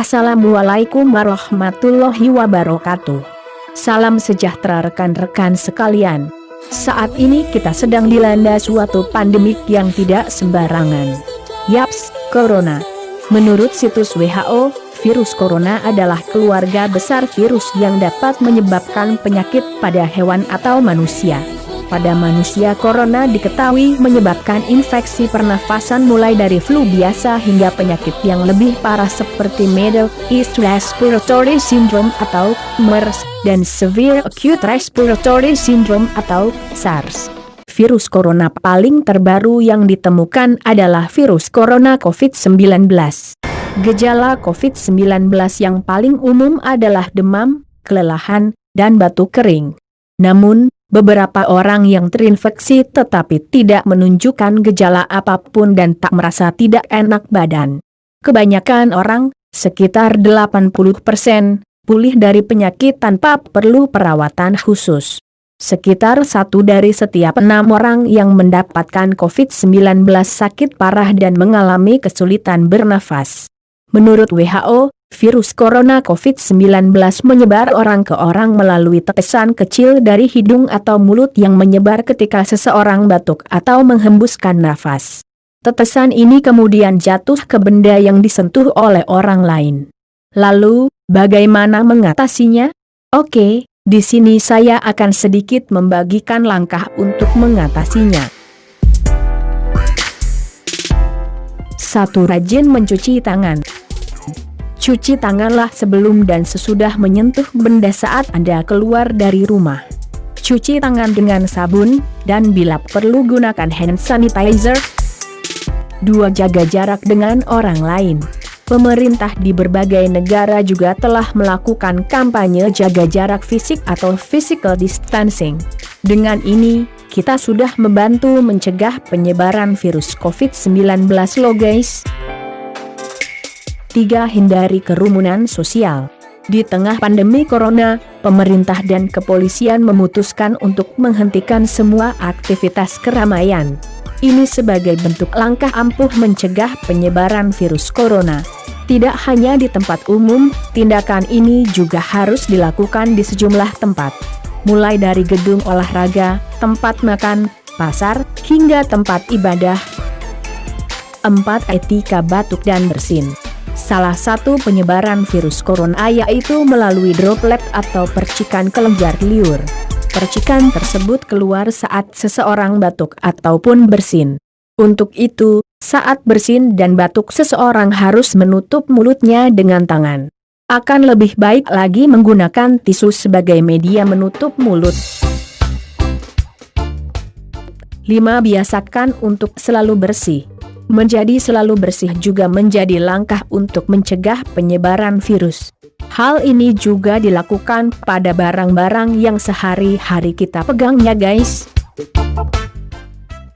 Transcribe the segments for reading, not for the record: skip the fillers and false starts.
Assalamualaikum warahmatullahi wabarakatuh. Salam sejahtera rekan-rekan sekalian. Saat ini kita sedang dilanda suatu pandemik yang tidak sembarangan. Yaps, Corona. Menurut situs WHO, virus corona adalah keluarga besar virus yang dapat menyebabkan penyakit pada hewan atau manusia. Pada manusia, corona diketahui menyebabkan infeksi pernafasan mulai dari flu biasa hingga penyakit yang lebih parah seperti Middle East Respiratory Syndrome atau MERS dan Severe Acute Respiratory Syndrome atau SARS. Virus corona paling terbaru yang ditemukan adalah virus corona COVID-19. Gejala COVID-19 yang paling umum adalah demam, kelelahan, dan batuk kering. Namun, beberapa orang yang terinfeksi tetapi tidak menunjukkan gejala apapun dan tak merasa tidak enak badan. Kebanyakan orang, sekitar 80%, pulih dari penyakit tanpa perlu perawatan khusus. Sekitar 1 dari setiap 6 orang yang mendapatkan COVID-19 sakit parah dan mengalami kesulitan bernafas. Menurut WHO, virus corona COVID-19 menyebar orang ke orang melalui tetesan kecil dari hidung atau mulut yang menyebar ketika seseorang batuk atau menghembuskan nafas. Tetesan ini kemudian jatuh ke benda yang disentuh oleh orang lain. Lalu, bagaimana mengatasinya? Oke, di sini saya akan sedikit membagikan langkah untuk mengatasinya. 1. Rajin mencuci tangan. Cuci tanganlah sebelum dan sesudah menyentuh benda saat Anda keluar dari rumah. Cuci tangan dengan sabun, dan bila perlu gunakan hand sanitizer. 2. Jaga jarak dengan orang lain. Pemerintah di berbagai negara juga telah melakukan kampanye jaga jarak fisik atau physical distancing. Dengan ini, kita sudah membantu mencegah penyebaran virus COVID-19 loh guys. 3. Hindari kerumunan sosial. Di tengah pandemi corona, pemerintah dan kepolisian memutuskan untuk menghentikan semua aktivitas keramaian. Ini sebagai bentuk langkah ampuh mencegah penyebaran virus corona. Tidak hanya di tempat umum, tindakan ini juga harus dilakukan di sejumlah tempat. Mulai dari gedung olahraga, tempat makan, pasar, hingga tempat ibadah. 4. Etika batuk dan bersin. Salah satu penyebaran virus corona yaitu melalui droplet atau percikan kelenjar liur. Percikan tersebut keluar saat seseorang batuk ataupun bersin. Untuk itu, saat bersin dan batuk seseorang harus menutup mulutnya dengan tangan. Akan lebih baik lagi menggunakan tisu sebagai media menutup mulut. 5. Biasakan untuk selalu bersih. Menjadi selalu bersih juga menjadi langkah untuk mencegah penyebaran virus. Hal ini juga dilakukan pada barang-barang yang sehari-hari kita pegang ya guys.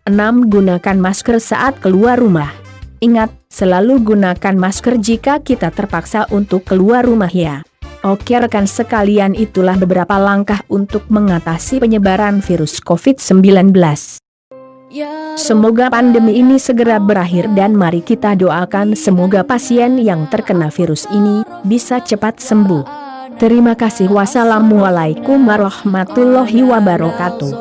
6. Gunakan masker saat keluar rumah. Ingat, selalu gunakan masker jika kita terpaksa untuk keluar rumah ya. Oke rekan sekalian, itulah beberapa langkah untuk mengatasi penyebaran virus COVID-19. Semoga pandemi ini segera berakhir dan mari kita doakan semoga pasien yang terkena virus ini bisa cepat sembuh. Terima kasih. Wassalamualaikum warahmatullahi wabarakatuh.